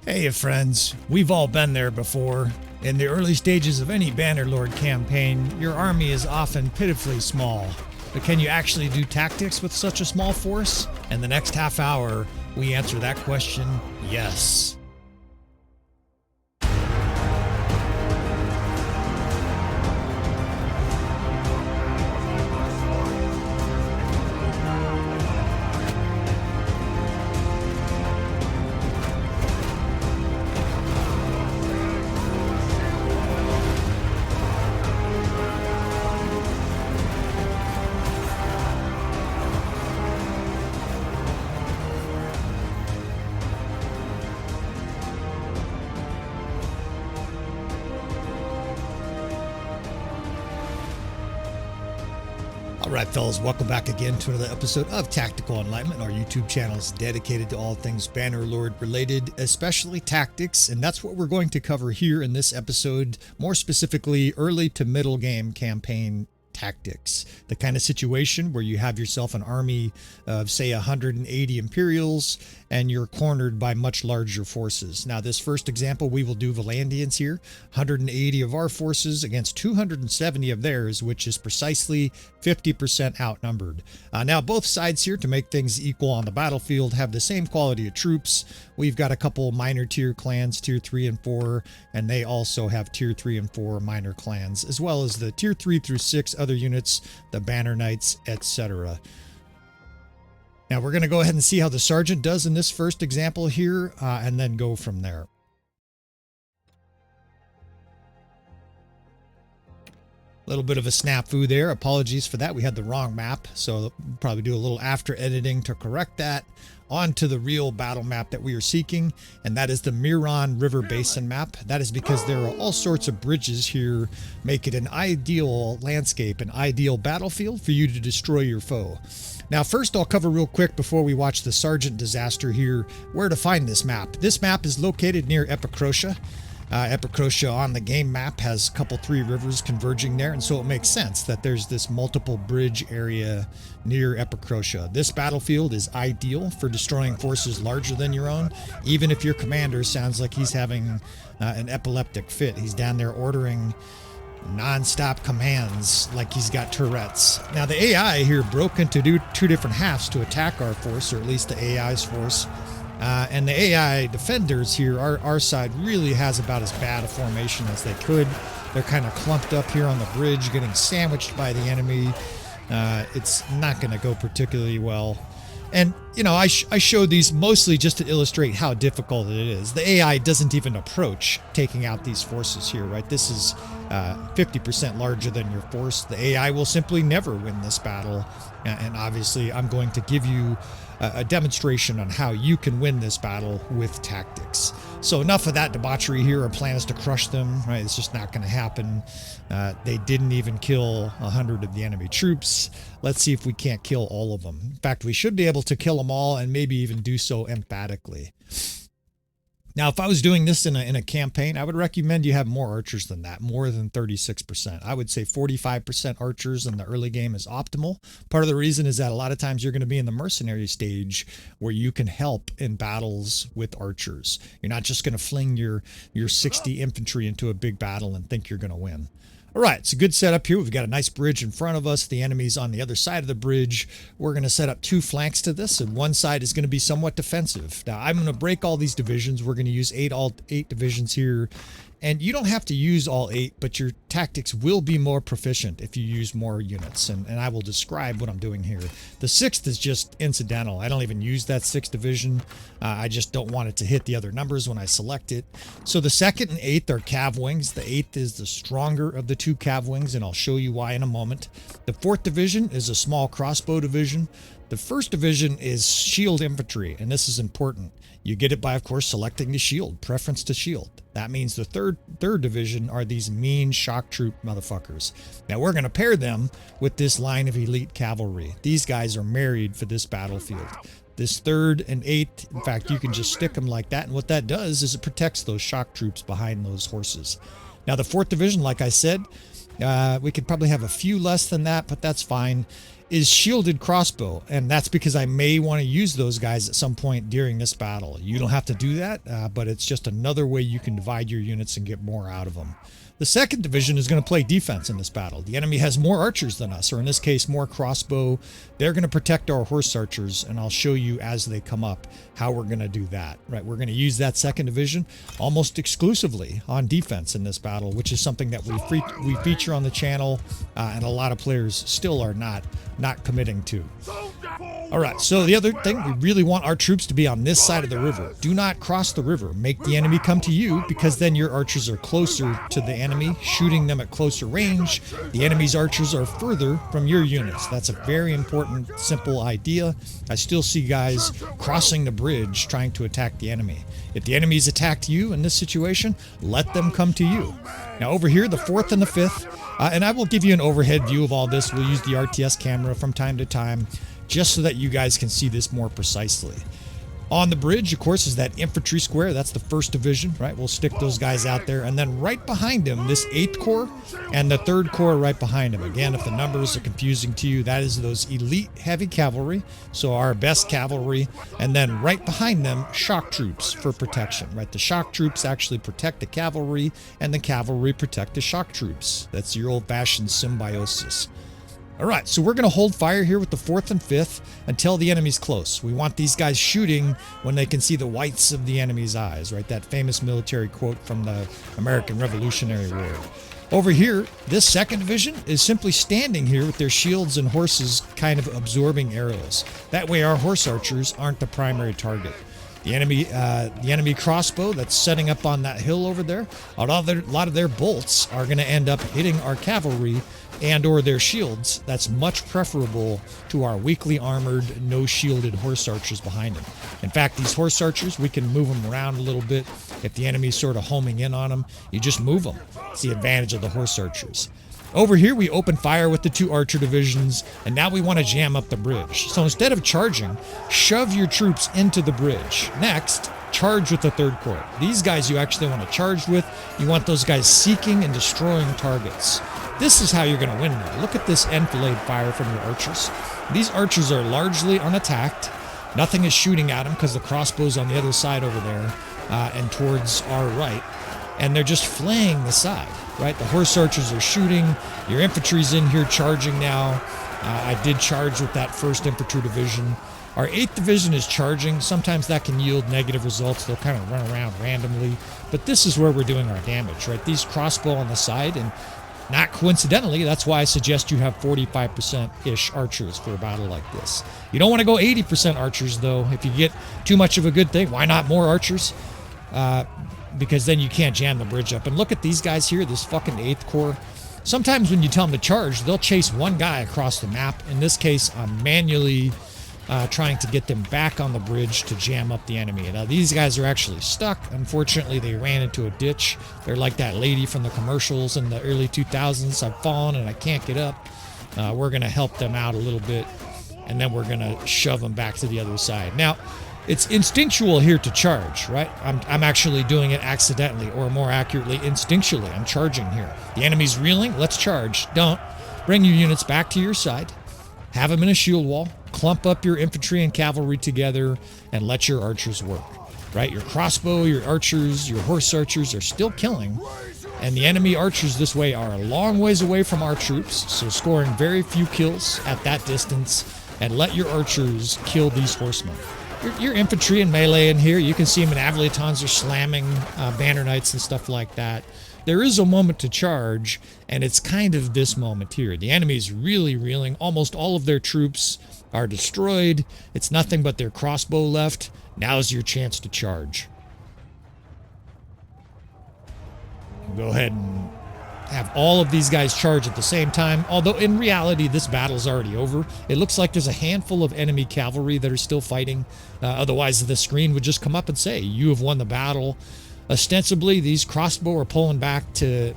Hey friends, we've all been there before. In the early stages of any Bannerlord campaign, your army is often pitifully small. But can you actually do tactics with such a small force? In the next half hour, we answer that question, yes. Alright fellas, welcome back again to another episode of Tactical Enlightenment. Our YouTube channel is dedicated to all things Bannerlord related, especially tactics, and that's what we're going to cover here in this episode, more specifically early to middle game campaign tactics. The kind of situation where you have yourself an army of say 180 Imperials and you're cornered by much larger forces. Now this first example, we will do Valandians here, 180 of our forces against 270 of theirs, which is precisely 50% outnumbered. Now both sides here, to make things equal on the battlefield, have the same quality of troops. We've got a couple minor tier clans, tier 3 and 4, and they also have tier 3 and 4 minor clans, as well as the tier 3 through 6 other units, the Banner Knights, etc. Now we're going to go ahead and see how the Sergeant does in this first example here, and then go from there. A little bit of a snafu there. Apologies for that. We had the wrong map, so we'll probably do a little after editing to correct that. On to the real battle map that we are seeking, and that is the Miron River Basin map. That is because there are all sorts of bridges here, make it an ideal landscape, an ideal battlefield for you to destroy your foe. Now first I'll cover real quick before we watch the Sergeant disaster here, where to find this map. This map is located near Epicrotia. Epicrotia on the game map has a couple 3 rivers converging there, and so it makes sense that there's this multiple bridge area near Epicrotia. This battlefield is ideal for destroying forces larger than your own, even if your commander sounds like he's having an epileptic fit. He's down there ordering non-stop commands like he's got Tourette's. Now the AI here broke into two different halves to attack our force, or at least the AI's force. And the AI defenders here, our side really has about as bad a formation as they could. They're kind of clumped up here on the bridge, getting sandwiched by the enemy. It's not going to go particularly well. And, you know, I showed these mostly just to illustrate how difficult it is. The AI doesn't even approach taking out these forces here, right? This is 50% larger than your force. The AI will simply never win this battle. And obviously, I'm going to give you a demonstration on how you can win this battle with tactics. So enough of that debauchery here. Our plan is to crush them, right? It's just not going to happen. They didn't even kill 100 of the enemy troops. Let's see if we can't kill all of them. In fact, we should be able to kill them all, and maybe even do so emphatically. Now, if I was doing this in a campaign, I would recommend you have more archers than that, more than 36%. I would say 45% archers in the early game is optimal. Part of the reason is that a lot of times you're going to be in the mercenary stage where you can help in battles with archers. You're not just going to fling your 60 infantry into a big battle and think you're going to win. All right, it's a good setup here. We've got a nice bridge in front of us. The enemy's on the other side of the bridge. We're going to set up 2 flanks to this, and one side is going to be somewhat defensive. Now, I'm going to break all these divisions. We're going to use 8 divisions here. And you don't have to use all 8, but your tactics will be more proficient if you use more units. And I will describe what I'm doing here. The 6th is just incidental. I don't even use that 6th division. I just don't want it to hit the other numbers when I select it. So the 2nd and 8th are cav wings. The 8th is the stronger of the 2 cav wings, and I'll show you why in a moment. The 4th division is a small crossbow division. The 1st division is shield infantry, and this is important. You get it by, of course, selecting the shield, preference to shield. That means the third division are these mean shock troop motherfuckers. Now we're going to pair them with this line of elite cavalry. These guys are married for this battlefield. This 3rd and 8th, in fact, you can just stick them like that, and what that does is it protects those shock troops behind those horses. Now the 4th division, like I said, we could probably have a few less than that, but that's fine. is shielded crossbow, and that's because I may want to use those guys at some point during this battle. You don't have to do that, but it's just another way you can divide your units and get more out of them. The 2nd Division is going to play defense in this battle. The enemy has more archers than us, or in this case, more crossbow. They're going to protect our horse archers, and I'll show you as they come up how we're going to do that. Right, we're going to use that 2nd Division almost exclusively on defense in this battle, which is something that we feature on the channel, and a lot of players still are not committing to. All right, so the other thing, we really want our troops to be on this side of the river. Do not cross the river. Make the enemy come to you, because then your archers are closer to the enemy, shooting them at closer range. The enemy's archers are further from your units. That's a very important, simple idea. I still see guys crossing the bridge trying to attack the enemy. If the enemy's attacked you in this situation, let them come to you. Now over here, the 4th and the 5th, and I will give you an overhead view of all this. We'll use the RTS camera from time to time, just so that you guys can see this more precisely. On the bridge, of course, is that infantry square. That's the 1st Division, right? We'll stick those guys out there. And then right behind him, this 8th Corps and the 3rd Corps right behind him. Again, if the numbers are confusing to you, that is those elite heavy cavalry, so our best cavalry. And then right behind them, shock troops for protection, right? The shock troops actually protect the cavalry, and the cavalry protect the shock troops. That's your old-fashioned symbiosis. All right, so we're going to hold fire here with the 4th and 5th until the enemy's close. We want these guys shooting when they can see the whites of the enemy's eyes, right? That famous military quote from the American Revolutionary War. Over here, this 2nd Division is simply standing here with their shields and horses kind of absorbing arrows. That way our horse archers aren't the primary target. The enemy crossbow that's setting up on that hill over there, a lot of their bolts are going to end up hitting our cavalry and or their shields. That's much preferable to our weakly armored, no shielded horse archers behind them. In fact, these horse archers, we can move them around a little bit. If the enemy's sort of homing in on them, you just move them. It's the advantage of the horse archers. Over here, we open fire with the 2 archer divisions, and now we want to jam up the bridge. So instead of charging, shove your troops into the bridge. Next, charge with the 3rd Corps. These guys you actually want to charge with. You want those guys seeking and destroying targets. This is how you're going to win now. Look at this enfilade fire from your archers. These archers are largely unattacked. Nothing is shooting at them because the crossbow's on the other side over there and towards our right. And they're just flaying the side, right? The horse archers are shooting. Your infantry's in here charging now. I did charge with that 1st Infantry Division. Our 8th Division is charging. Sometimes that can yield negative results. They'll kind of run around randomly. But this is where we're doing our damage, right? These crossbow on the side, and not coincidentally, that's why I suggest you have 45%-ish archers for a battle like this. You don't want to go 80% archers, though. If you get too much of a good thing, why not more archers? Because then you can't jam the bridge up. And look at these guys here, this fucking 8th Corps. Sometimes when you tell them to charge, they'll chase one guy across the map. In this case, I'm manually trying to get them back on the bridge to jam up the enemy. Now, these guys are actually stuck. Unfortunately, they ran into a ditch. They're like that lady from the commercials in the early 2000s. I've fallen and I can't get up. We're going to help them out a little bit, and then we're going to shove them back to the other side. Now, it's instinctual here to charge, right? I'm actually doing it accidentally, or more accurately, instinctually. I'm charging here. The enemy's reeling. Let's charge. Don't. Bring your units back to your side. Have them in a shield wall. Clump up your infantry and cavalry together and let your archers work, right? Your crossbow, your archers, your horse archers are still killing, and the enemy archers this way are a long ways away from our troops, so scoring very few kills at that distance, and let your archers kill these horsemen. Your infantry and melee in here, you can see them in Avalons are slamming banner knights and stuff like that. There is a moment to charge, and it's kind of this moment here. The enemy's really reeling. Almost all of their troops are destroyed. It's nothing but their crossbow left. Now's your chance to charge. Go ahead and have all of these guys charge at the same time, although in reality this battle's already over. It looks like there's a handful of enemy cavalry that are still fighting. Otherwise the screen would just come up and say, you have won the battle. Ostensibly, these crossbow are pulling back to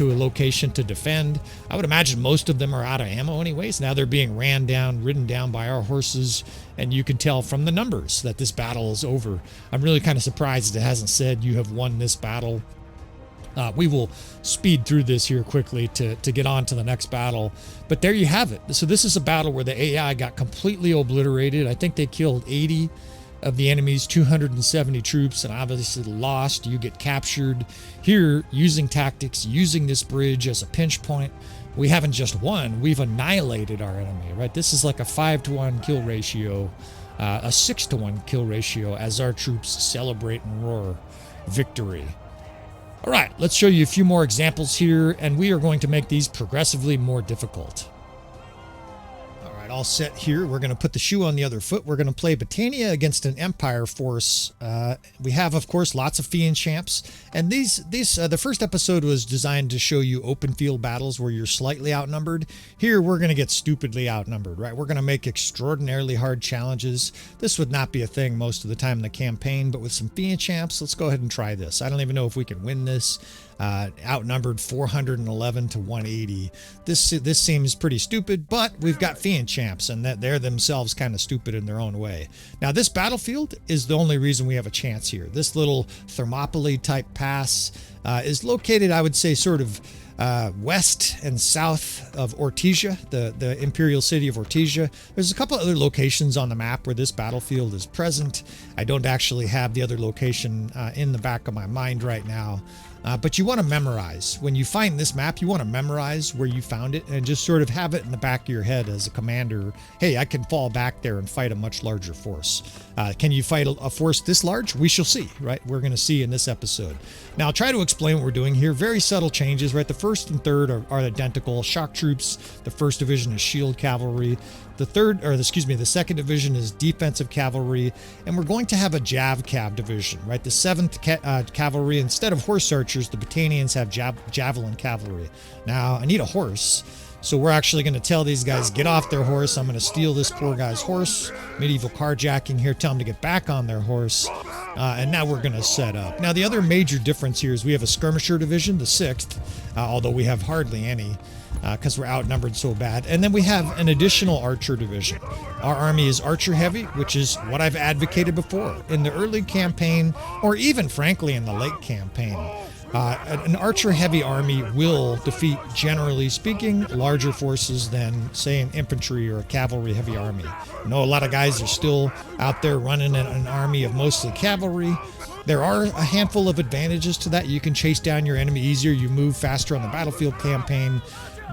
a location to defend. I would imagine most of them are out of ammo anyways. Now they're being ridden down by our horses, and you can tell from the numbers that this battle is over. I'm really kind of surprised it hasn't said you have won this battle. We will speed through this here quickly to get on to the next battle. But there you have it. So this is a battle where the AI got completely obliterated. I think they killed 80 of the enemy's 270 troops and obviously lost. You get captured. Here, using tactics, using this bridge as a pinch point, we haven't just won, we've annihilated our enemy, right? This is like a 5-to-1 kill ratio, a 6-to-1 kill ratio as our troops celebrate and roar victory. All right, let's show you a few more examples here, and we are going to make these progressively more difficult. All right, all set here. We're going to put the shoe on the other foot. We're going to play Britannia against an Empire force. We have, of course, lots of Fiend champs, and the first episode was designed to show you open field battles where you're slightly outnumbered. Here, we're going to get stupidly outnumbered, right? We're going to make extraordinarily hard challenges. This would not be a thing most of the time in the campaign, but with some Fiend champs, let's go ahead and try this. I don't even know if we can win this. Outnumbered 411 to 180. This seems pretty stupid, but we've got Fiend champs, and that they're themselves kind of stupid in their own way. Now, this battlefield is the only reason we have a chance here. This little Thermopoly type pass is located, I would say, sort of west and south of Ortygia, the imperial city of Ortygia. There's a couple other locations on the map where this battlefield is present. I don't actually have the other location in the back of my mind right now. But you want to memorize. When you find this map, you want to memorize where you found it and just sort of have it in the back of your head as a commander. Hey, I can fall back there and fight a much larger force. Can you fight a force this large? We shall see, right? We're going to see in this episode. Now, I'll try to explain what we're doing here. Very subtle changes, right? The first and third are identical. Shock troops. The first division is shield cavalry. The second division is defensive cavalry, and we're going to have a Jav Cav division, right? The 7th cavalry, instead of horse archers, the Britannians have javelin cavalry. Now, I need a horse, so we're actually going to tell these guys, get off their horse. I'm going to steal this poor guy's horse. Medieval carjacking here, tell them to get back on their horse, and now we're going to set up. Now, the other major difference here is we have a skirmisher division, the 6th, although we have hardly any, because we're outnumbered so bad. And then we have an additional archer division. Our army is archer heavy, which is what I've advocated before. In the early campaign, or even frankly in the late campaign, an archer heavy army will defeat, generally speaking, larger forces than, say, an infantry or a cavalry heavy army. I know a lot of guys are still out there running an army of mostly cavalry. There are a handful of advantages to that. You can chase down your enemy easier. You move faster on the battlefield campaign.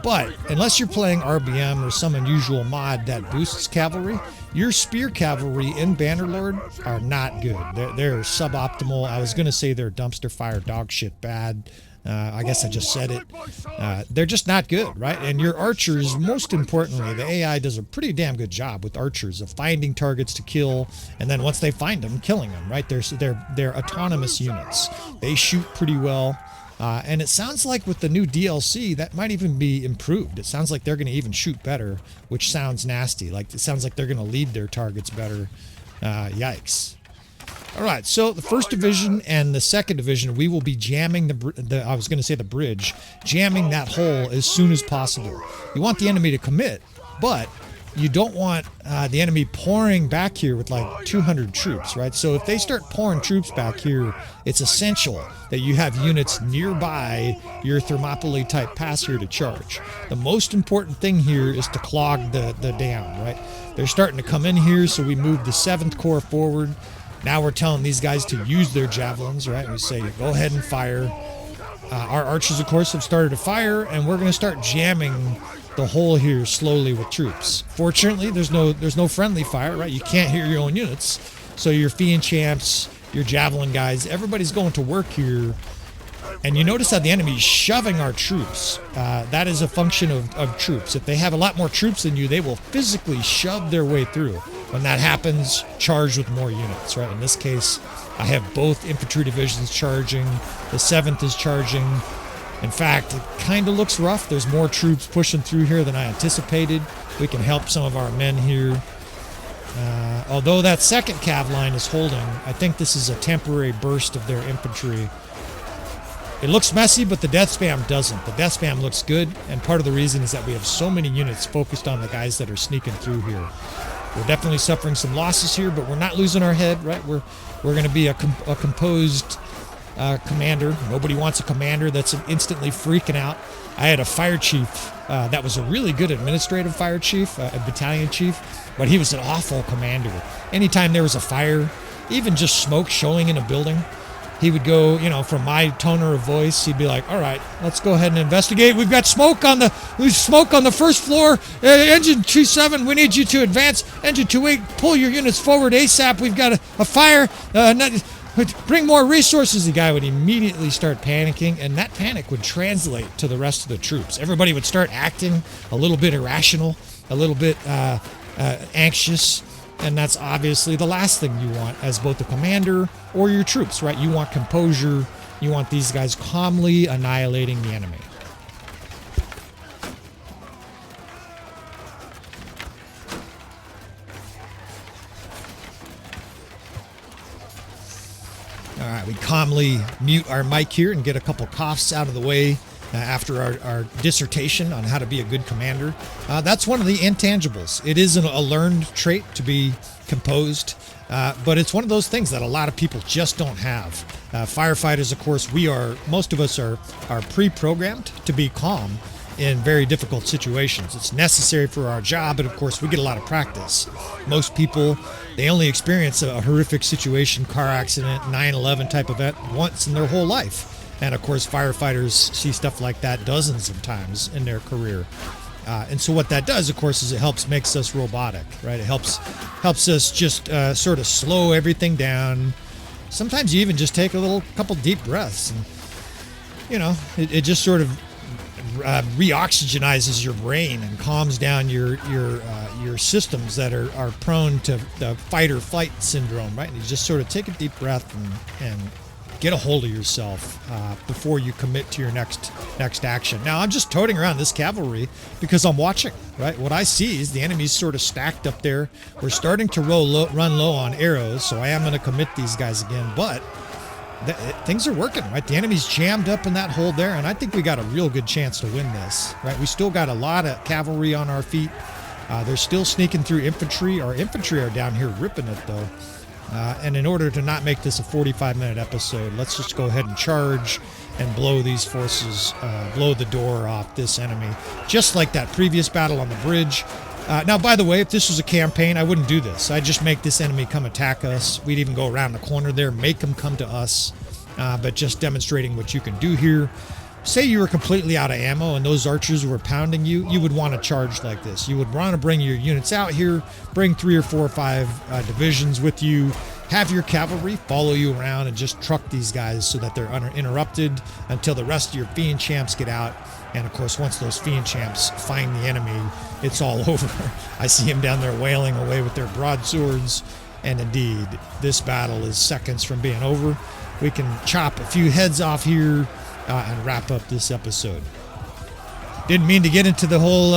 But unless you're playing RBM or some unusual mod that boosts cavalry, your spear cavalry in Bannerlord are not good. They're suboptimal. I was going to say they're dumpster fire dog shit bad. I guess I just said it. They're just not good, right? And your archers, most importantly, the AI does a pretty damn good job with archers of finding targets to kill, and then once they find them, killing them, right? They're autonomous units. They shoot pretty well. And it sounds like with the new DLC, that might even be improved. It sounds like they're going to even shoot better, which sounds nasty. Like, it sounds like they're going to lead their targets better. Yikes. All right, so the first division and the second division, we will be jamming I was going to say the bridge, jamming that hole as soon as possible. You want the enemy to commit, but you don't want the enemy pouring back here with like 200 troops, right? So if they start pouring troops back here, it's essential that you have units nearby your Thermopoly type pass here to charge. The most important thing here is to clog the dam, right? They're starting to come in here, so we move the 7th Corps forward. Now we're telling these guys to use their javelins, right? We say, go ahead and fire. Our archers, of course, have started to fire, and we're going to start jamming the hole here slowly with troops. Fortunately, there's no friendly fire, right? You can't hear your own units. So your Fiend champs, your javelin guys, everybody's going to work here. And you notice how the enemy's shoving our troops. That is a function of troops. If they have a lot more troops than you, they will physically shove their way through. When that happens, charge with more units, right? In this case, I have both infantry divisions charging. The 7th is charging. In fact, it kind of looks rough. There's more troops pushing through here than I anticipated. We can help some of our men here. Although that 2nd cav line is holding, I think this is a temporary burst of their infantry. It looks messy, but the death spam doesn't. The death spam looks good, and part of the reason is that we have so many units focused on the guys that are sneaking through here. We're definitely suffering some losses here, but we're not losing our head, right? We're going to be a composed commander. Nobody wants a commander that's instantly freaking out. I had a fire chief that was a really good administrative fire chief, a battalion chief, but he was an awful commander. Anytime there was a fire, even just smoke showing in a building, he would go, you know, from my toner of voice, he'd be like, all right, let's go ahead and investigate. We've got smoke on the first floor. Engine 27, we need you to advance. Engine 28, pull your units forward ASAP. We've got a fire. Bring more resources. The guy would immediately start panicking, and that panic would translate to the rest of the troops. Everybody would start acting a little bit irrational, a little bit anxious, and that's obviously the last thing you want as both the commander or your troops, right? You want composure. You want these guys calmly annihilating the enemy. All right, we calmly mute our mic here and get a couple coughs out of the way after our dissertation on how to be a good commander. That's one of the intangibles. It isn't a learned trait to be composed, but it's one of those things that a lot of people just don't have. Firefighters, of course, most of us are pre-programmed to be calm in very difficult situations. It's necessary for our job, and of course we get a lot of practice. Most people, they only experience a horrific situation, car accident, 9/11 type event once in their whole life. And of course firefighters see stuff like that dozens of times in their career. And so what that does, of course, is it makes us robotic, right? It helps us just sort of slow everything down. Sometimes you even just take a couple deep breaths, and you know, it just sort of reoxygenizes your brain and calms down your systems that are prone to the fight or flight syndrome, right? And you just sort of take a deep breath and get a hold of yourself before you commit to your next action. Now, I'm just toting around this cavalry because I'm watching, right? What I see is the enemy's sort of stacked up there. We're starting to run low on arrows, so I am going to commit these guys again, but things are working, right? The enemy's jammed up in that hole there, and I think we got a real good chance to win this, right? We still got a lot of cavalry on our feet. They're still sneaking through infantry. Our infantry are down here ripping it, though. And in order to not make this a 45-minute episode, let's just go ahead and charge and blow these forces, blow the door off this enemy, just like that previous battle on the bridge. Now, by the way, if this was a campaign, I wouldn't do this. I'd just make this enemy come attack us. We'd even go around the corner there, make them come to us, but just demonstrating what you can do here. Say you were completely out of ammo and those archers were pounding you, you would want to charge like this. You would want to bring your units out here, bring 3 or 4 or 5 divisions with you, have your cavalry follow you around and just truck these guys so that they're uninterrupted until the rest of your fiend champs get out. And of course, once those fiend champs find the enemy, it's all over. I see them down there wailing away with their broadswords. And indeed, this battle is seconds from being over. We can chop a few heads off here and wrap up this episode. Didn't mean to get into the whole,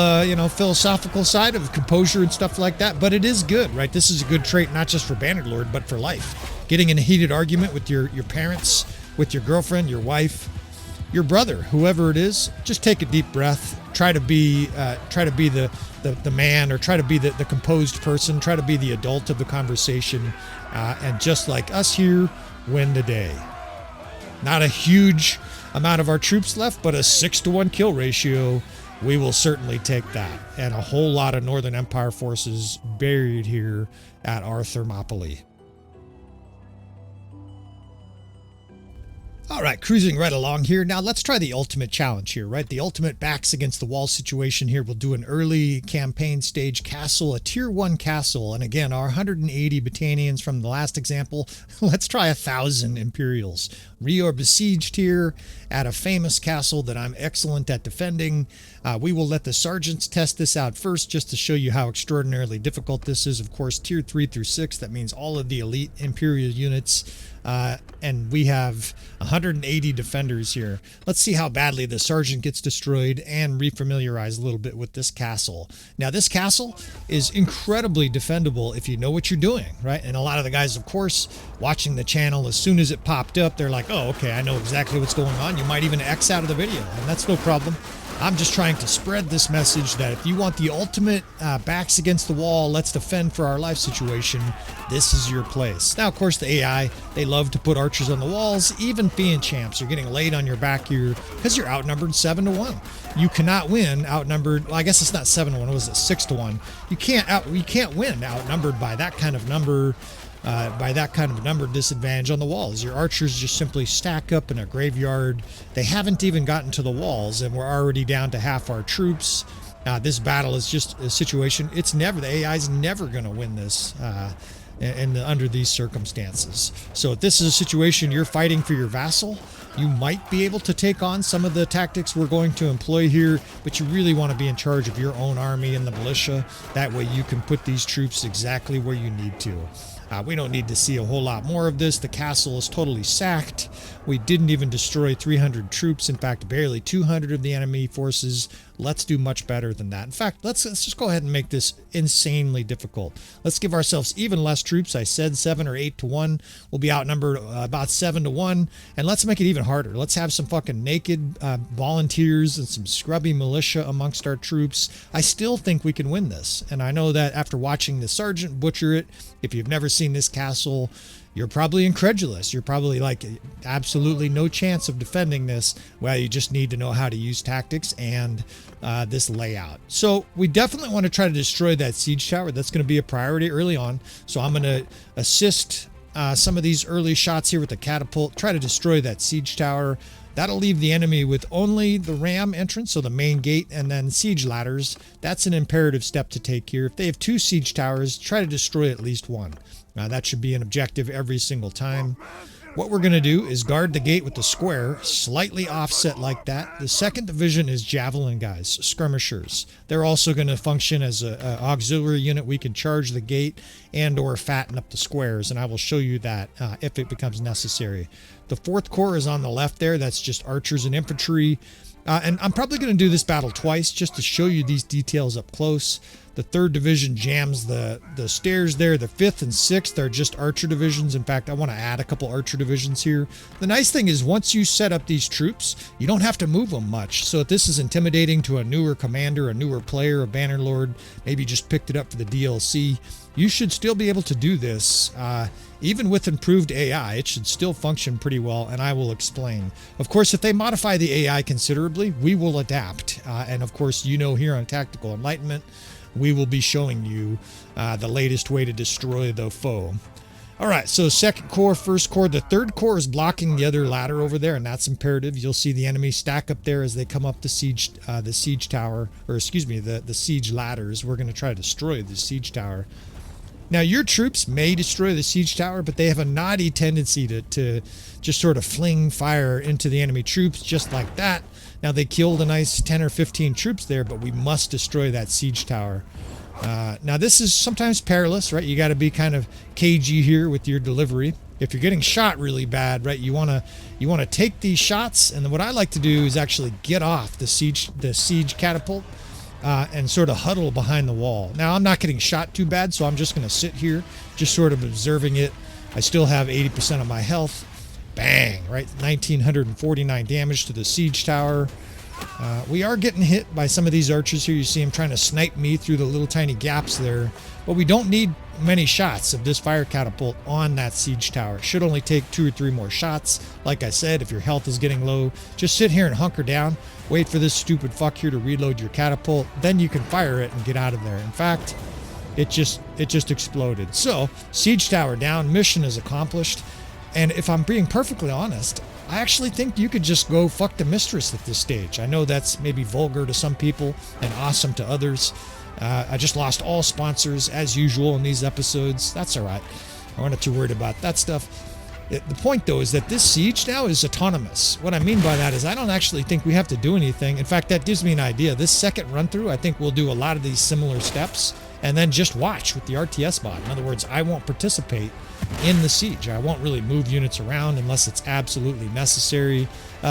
philosophical side of composure and stuff like that, but it is good, right? This is a good trait, not just for Bannerlord, but for life. Getting in a heated argument with your parents, with your girlfriend, your wife, your brother, whoever it is, just take a deep breath. Try to be the man, or try to be the composed person. Try to be the adult of the conversation, and just like us here, win the day. Not a huge amount of our troops left, but a 6-to-1 kill ratio. We will certainly take that, and a whole lot of Northern Empire forces buried here at our Thermopoly. All right, cruising right along here. Now let's try the ultimate challenge here, right? The ultimate backs against the wall situation here. We'll do an early campaign stage castle, a tier 1 castle. And again, our 180 Battanians from the last example. Let's try 1,000 Imperials. We are besieged here at a famous castle that I'm excellent at defending. We will let the sergeants test this out first just to show you how extraordinarily difficult this is. Of course, tier 3 through 6, that means all of the elite Imperial units. And we have 180 defenders here. Let's see how badly the sergeant gets destroyed and refamiliarize a little bit with this castle. Now, this castle is incredibly defendable if you know what you're doing, right? And a lot of the guys, of course, watching the channel, as soon as it popped up, they're like, oh, okay, I know exactly what's going on. You might even X out of the video, and that's no problem. I'm just trying to spread this message that if you want the ultimate backs against the wall, let's defend for our life situation, this is your place. Now, of course, the AI, they love to put archers on the walls. Even Fiend champs are getting laid on your back here because you're outnumbered 7-1. You cannot win outnumbered. Well, I guess it's not 7-1. What was it? 6-1. You can't win outnumbered by that kind of number. By that kind of number disadvantage on the walls. Your archers just simply stack up in a graveyard. They haven't even gotten to the walls, and we're already down to half our troops. This battle is just a situation. The AI's never going to win this under these circumstances. So if this is a situation you're fighting for your vassal, you might be able to take on some of the tactics we're going to employ here, but you really want to be in charge of your own army and the militia. That way you can put these troops exactly where you need to. We don't need to see a whole lot more of this. The castle is totally sacked. We didn't even destroy 300 troops. In fact, barely 200 of the enemy forces. Let's do much better than that. In fact, let's just go ahead and make this insanely difficult. Let's give ourselves even less troops. I said 7 or 8-1. We'll be outnumbered about 7-1. And let's make it even harder. Let's have some fucking naked volunteers and some scrubby militia amongst our troops. I still think we can win this. And I know that after watching the sergeant butcher it, if you've never seen this castle, you're probably incredulous. You're probably like, absolutely no chance of defending this. Well, you just need to know how to use tactics and this layout. So we definitely want to try to destroy that siege tower. That's going to be a priority early on. So I'm going to assist some of these early shots here with the catapult. Try to destroy that siege tower. That'll leave the enemy with only the ram entrance, so the main gate, and then siege ladders. That's an imperative step to take here. If they have 2 siege towers, try to destroy at least 1. That should be an objective every single time. What we're going to do is guard the gate with the square, slightly offset like that. The 2nd division is javelin guys, skirmishers. They're also going to function as an auxiliary unit. We can charge the gate and or fatten up the squares, and I will show you that if it becomes necessary. The 4th Corps is on the left there. That's just archers and infantry. And I'm probably going to do this battle twice just to show you these details up close. The 3rd division jams the stairs there. The 5th and 6th are just archer divisions. In fact, I want to add a couple archer divisions here. The nice thing is once you set up these troops, you don't have to move them much. So if this is intimidating to a newer commander, a newer player, a Bannerlord, maybe just picked it up for the DLC, you should still be able to do this. Even with improved AI, it should still function pretty well, and I will explain. Of course, if they modify the AI considerably, we will adapt. And of course, you know, here on Tactical Enlightenment, we will be showing you the latest way to destroy the foe. All right, so 2nd Corps, 1st Corps. The 3rd Corps is blocking the other ladder over there, and that's imperative. You'll see the enemy stack up there as they come up the siege tower, or excuse me, the siege ladders. We're going to try to destroy the siege tower. Now, your troops may destroy the siege tower, but they have a naughty tendency to just sort of fling fire into the enemy troops just like that. Now, they killed a nice 10 or 15 troops there, but we must destroy that siege tower. Now, this is sometimes perilous, right? You got to be kind of cagey here with your delivery. If you're getting shot really bad, right, you want to take these shots, and then what I like to do is actually get off the siege catapult. And sort of huddle behind the wall. Now, I'm not getting shot too bad, so I'm just going to sit here, just sort of observing it. I still have 80% of my health. Bang, right? 1,949 damage to the siege tower. We are getting hit by some of these archers here. You see them trying to snipe me through the little tiny gaps there. But we don't need many shots of this fire catapult on that siege tower. It should only take 2 or 3 more shots. Like I said, if your health is getting low, just sit here and hunker down. Wait for this stupid fuck here to reload your catapult. Then you can fire it and get out of there. In fact, it just exploded. So, siege tower down. Mission is accomplished. And if I'm being perfectly honest, I actually think you could just go fuck the mistress at this stage. I know that's maybe vulgar to some people and awesome to others. I just lost all sponsors as usual in these episodes. That's all right. I'm not too worried about that stuff. The point, though, is that this siege now is autonomous. What I mean by that is I don't actually think we have to do anything. In fact, that gives me an idea. This second run-through, I think we'll do a lot of these similar steps and then just watch with the RTS bot. In other words, I won't participate in the siege. I won't really move units around unless it's absolutely necessary.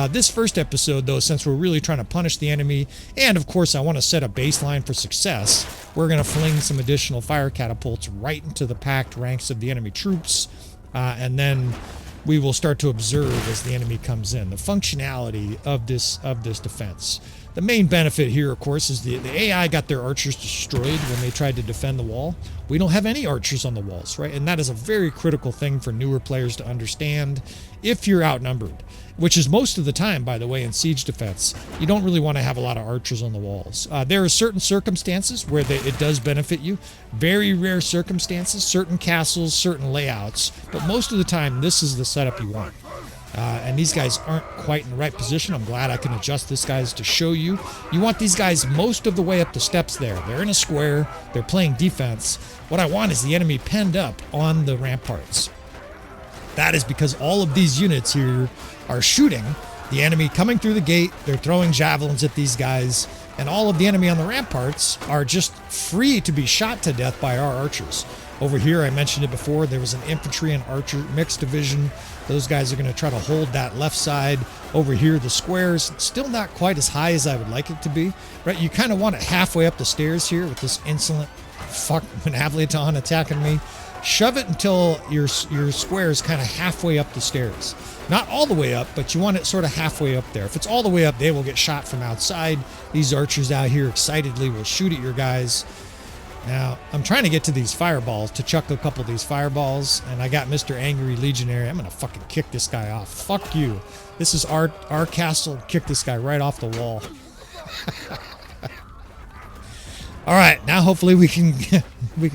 This first episode, though, since we're really trying to punish the enemy, and of course I want to set a baseline for success, we're going to fling some additional fire catapults right into the packed ranks of the enemy troops, and then we will start to observe as the enemy comes in the functionality of this defense. The main benefit here, of course, is the AI got their archers destroyed when they tried to defend the wall. We don't have any archers on the walls, right? And that is a very critical thing for newer players to understand if you're outnumbered, which is most of the time, by the way, in siege defense. You don't really want to have a lot of archers on the walls. There are certain circumstances where it does benefit you. Very rare circumstances, certain castles, certain layouts. But most of the time, this is the setup you want. And these guys aren't quite in the right position. I'm glad I can adjust this guys to show you. You want these guys most of the way up the steps there. They're in a square. They're playing defense. What I want is the enemy penned up on the ramparts. That is because all of these units here are shooting the enemy coming through the gate. They're throwing javelins at these guys. And all of the enemy on the ramparts are just free to be shot to death by our archers. Over here, I mentioned it before, there was an infantry and archer mixed division. Those guys are going to try to hold that left side. Over here, the squares, still not quite as high as I would like it to be. Right? You kind of want it halfway up the stairs here with this insolent fuck Avalon attacking me. Shove it until your square is kind of halfway up the stairs. Not all the way up, but you want it sort of halfway up there. If it's all the way up, they will get shot from outside. These archers out here excitedly will shoot at your guys. Now, I'm trying to get to these fireballs, to chuck a couple of these fireballs, and I got Mr. Angry Legionnaire. I'm going to fucking kick this guy off. Fuck you. This is our castle. Kick this guy right off the wall. All right, now hopefully we can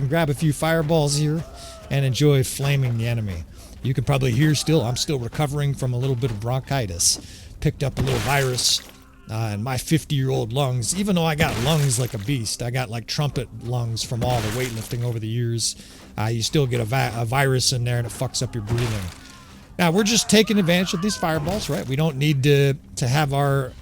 grab a few fireballs here and enjoy flaming the enemy. You can probably hear still, I'm still recovering from a little bit of bronchitis. Picked up a little virus. And my 50-year-old lungs, even though I got lungs like a beast, I got like trumpet lungs from all the weightlifting over the years, you still get a virus in there and it fucks up your breathing. Now, we're just taking advantage of these fireballs, right? We don't need to have our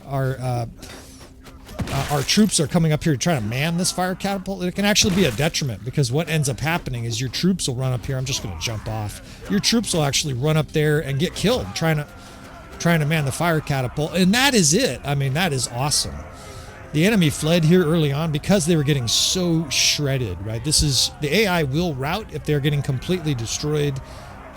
troops are coming up here to try to man this fire catapult. It can actually be a detriment because what ends up happening is your troops will run up here. I'm just going to jump off. Your troops will actually run up there and get killed trying to man the fire catapult, and that is it. I mean, that is awesome. The enemy fled here early on because they were getting so shredded, right? This is, the AI will rout if they're getting completely destroyed,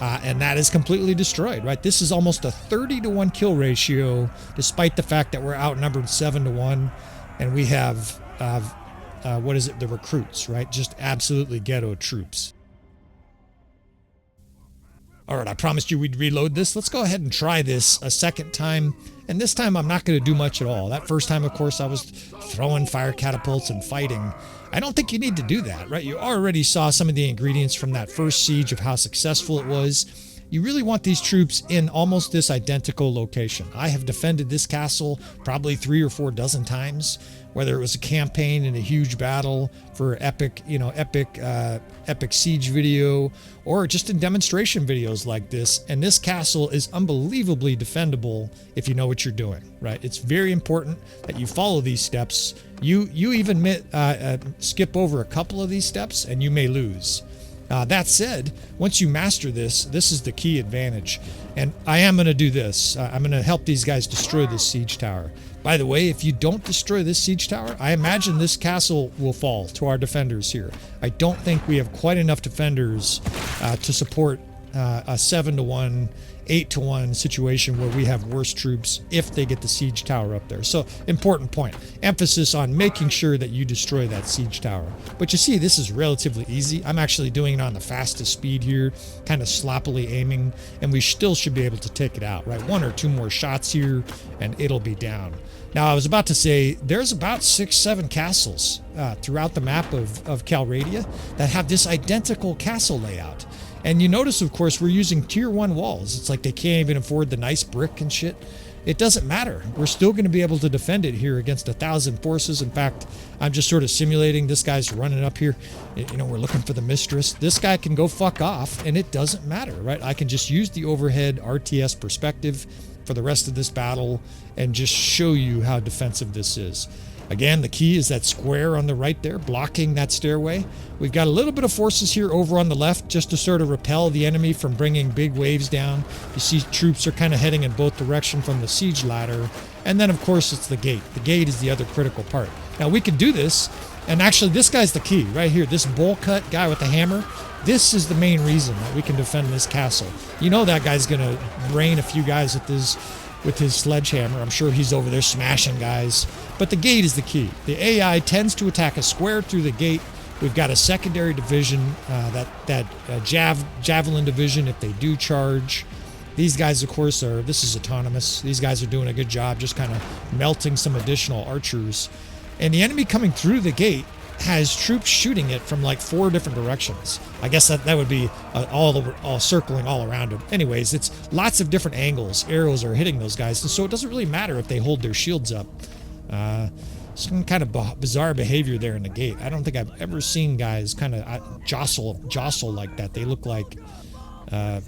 and that is completely destroyed, right? This is almost a 30-to-1 kill ratio, despite the fact that we're outnumbered 7-to-1, and we have, the recruits, right? Just absolutely ghetto troops. All right, I promised you we'd reload this. Let's go ahead and try this a second time. And this time I'm not going to do much at all. That first time, of course, I was throwing fire catapults and fighting. I don't think you need to do that, right? You already saw some of the ingredients from that first siege of how successful it was. You really want these troops in almost this identical location. I have defended this castle probably 3 or 4 dozen times, whether it was a campaign in a huge battle for epic siege video, or just in demonstration videos like this. And this castle is unbelievably defendable if you know what you're doing, right? It's very important that you follow these steps. You even skip over a couple of these steps and you may lose. That said, once you master this is the key advantage. And I am going to do this. I'm going to help these guys destroy this siege tower. By the way, if you don't destroy this siege tower, I imagine this castle will fall to our defenders here. I don't think we have quite enough defenders to support a 7-to-1, 8-to-1 situation where we have worse troops if they get the siege tower up there. So, important point. Emphasis on making sure that you destroy that siege tower. But you see, this is relatively easy. I'm actually doing it on the fastest speed here, kind of sloppily aiming, and we still should be able to take it out, right? 1 or 2 more shots here, and it'll be down. Now, I was about to say, there's about 6-7 castles throughout the map of Calradia that have this identical castle layout. And you notice, of course, we're using tier 1 walls. It's like they can't even afford the nice brick and shit. It doesn't matter. We're still going to be able to defend it here against 1,000 forces. In fact, I'm just sort of simulating this guy's running up here. You know, we're looking for the mistress. This guy can go fuck off, and it doesn't matter, right? I can just use the overhead RTS perspective for the rest of this battle and just show you how defensive this is. Again, the key is that square on the right there, blocking that stairway. We've got a little bit of forces here over on the left just to sort of repel the enemy from bringing big waves down. You see troops are kind of heading in both directions from the siege ladder. And then, of course, it's the gate. The gate is the other critical part. Now, we can do this, and actually, this guy's the key right here. This bowl cut guy with the hammer, this is the main reason that we can defend this castle. You know that guy's going to brain a few guys with his with his sledgehammer. I'm sure he's over there smashing guys. But the gate is the key. The AI tends to attack a square through the gate. We've got a secondary division, javelin division if they do charge. These guys, of course, this is autonomous. These guys are doing a good job just kind of melting some additional archers. And the enemy coming through the gate has troops shooting it from like 4 different directions. I guess that would be all circling all around them. Anyways, it's lots of different angles. Arrows are hitting those guys, and so it doesn't really matter if they hold their shields up. Some kind of bizarre behavior there in the gate. I don't think I've ever seen guys kind of jostle like that. They look like it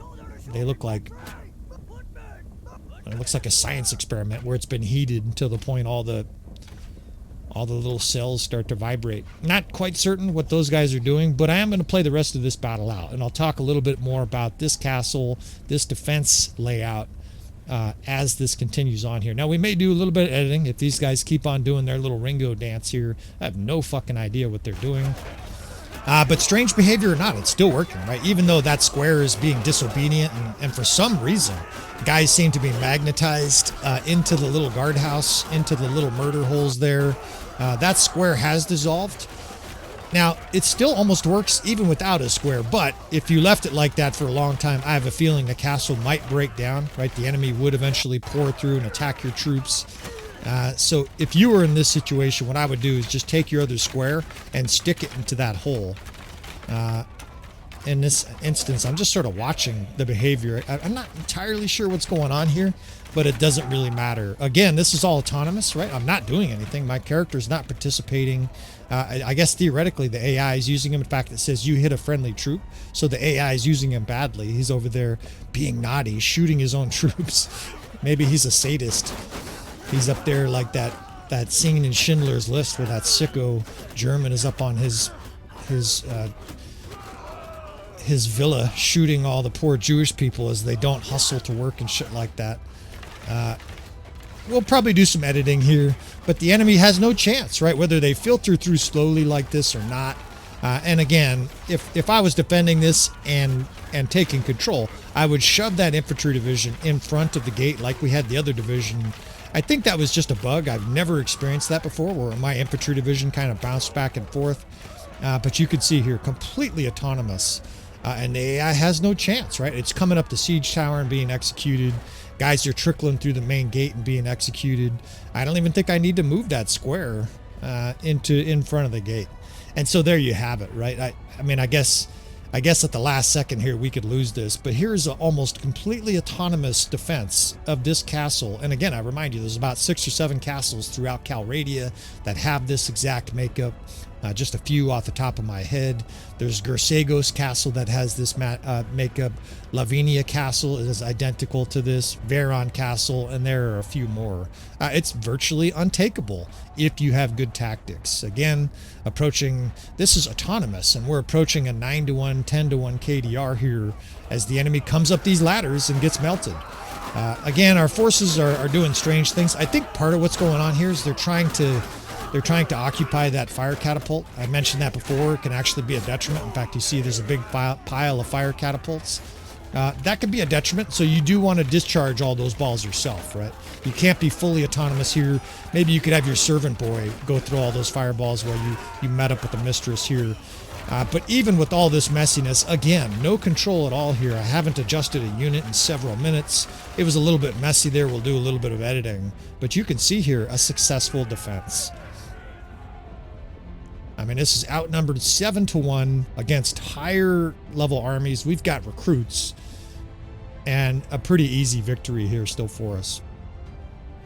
looks like a science experiment where it's been heated until the point all the little cells start to vibrate. Not quite certain what those guys are doing, but I am going to play the rest of this battle out, and I'll talk a little bit more about this castle, this defense layout, as this continues on here. Now, we may do a little bit of editing if these guys keep on doing their little Ringo dance here. I have no fucking idea what they're doing. But strange behavior or not, it's still working, right? Even though that square is being disobedient, and for some reason, guys seem to be magnetized into the little guardhouse, into the little murder holes there. That square has dissolved. Now, it still almost works even without a square, but if you left it like that for a long time, I have a feeling the castle might break down, right? The enemy would eventually pour through and attack your troops. So if you were in this situation, what I would do is just take your other square and stick it into that hole. In this instance, I'm just sort of watching the behavior. I'm not entirely sure what's going on here, but it doesn't really matter. Again, this is all autonomous, right? I'm not doing anything. My character's not participating. I guess theoretically the AI is using him. In fact, it says you hit a friendly troop, so the AI is using him badly. He's over there being naughty, shooting his own troops. Maybe he's a sadist. He's up there like that scene in Schindler's List where that sicko German is up on his villa shooting all the poor Jewish people as they don't hustle to work and shit like that. We'll probably do some editing here, but the enemy has no chance, right? Whether they filter through slowly like this or not. And again, if I was defending this and taking control, I would shove that infantry division in front of the gate like we had the other division. I think that was just a bug. I've never experienced that before, where my infantry division kind of bounced back and forth. But you can see here, completely autonomous. And the AI has no chance, right? It's coming up the siege tower and being executed. Guys are trickling through the main gate and being executed. I don't even think I need to move that square in front of the gate. And so there you have it, right? I mean, I guess at the last second here we could lose this, but here's an almost completely autonomous defense of this castle. And again, I remind you, there's about 6 or 7 castles throughout Calradia that have this exact makeup. Just a few off the top of my head. There's Gersagos Castle that has this makeup. Lavinia Castle is identical to this. Veron Castle, and there are a few more. It's virtually untakeable if you have good tactics. Again, this is autonomous, and we're approaching a 9-to-1, 10-to-1 KDR here as the enemy comes up these ladders and gets melted. Again, our forces are doing strange things. I think part of what's going on here is they're trying to occupy that fire catapult. I mentioned that before. It can actually be a detriment. In fact, you see there's a big pile of fire catapults. That could be a detriment, so you do want to discharge all those balls yourself, right? You can't be fully autonomous here. Maybe you could have your servant boy go through all those fireballs while you met up with the mistress here. But even with all this messiness, again, no control at all here. I haven't adjusted a unit in several minutes. It was a little bit messy there. We'll do a little bit of editing. But you can see here a successful defense. I mean, this is outnumbered 7-to-1 against higher level armies. We've got recruits and a pretty easy victory here still for us.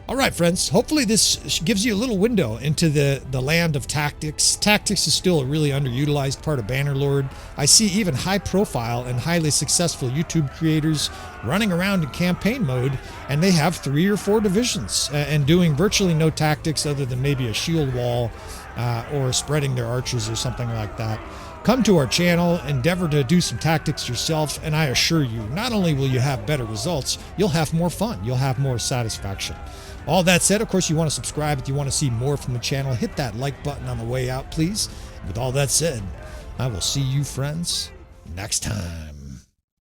All right, friends, hopefully this gives you a little window into the land of tactics. Tactics is still a really underutilized part of Bannerlord. I see even high profile and highly successful YouTube creators running around in campaign mode, and they have 3 or 4 divisions and doing virtually no tactics other than maybe a shield wall or spreading their archers or something like that. Come to our channel, endeavor to do some tactics yourself, and I assure you, not only will you have better results, you'll have more fun, you'll have more satisfaction. All that said, of course, you want to subscribe if you want to see more from the channel. Hit that like button on the way out, please. With all that said, I will see you, friends, next time.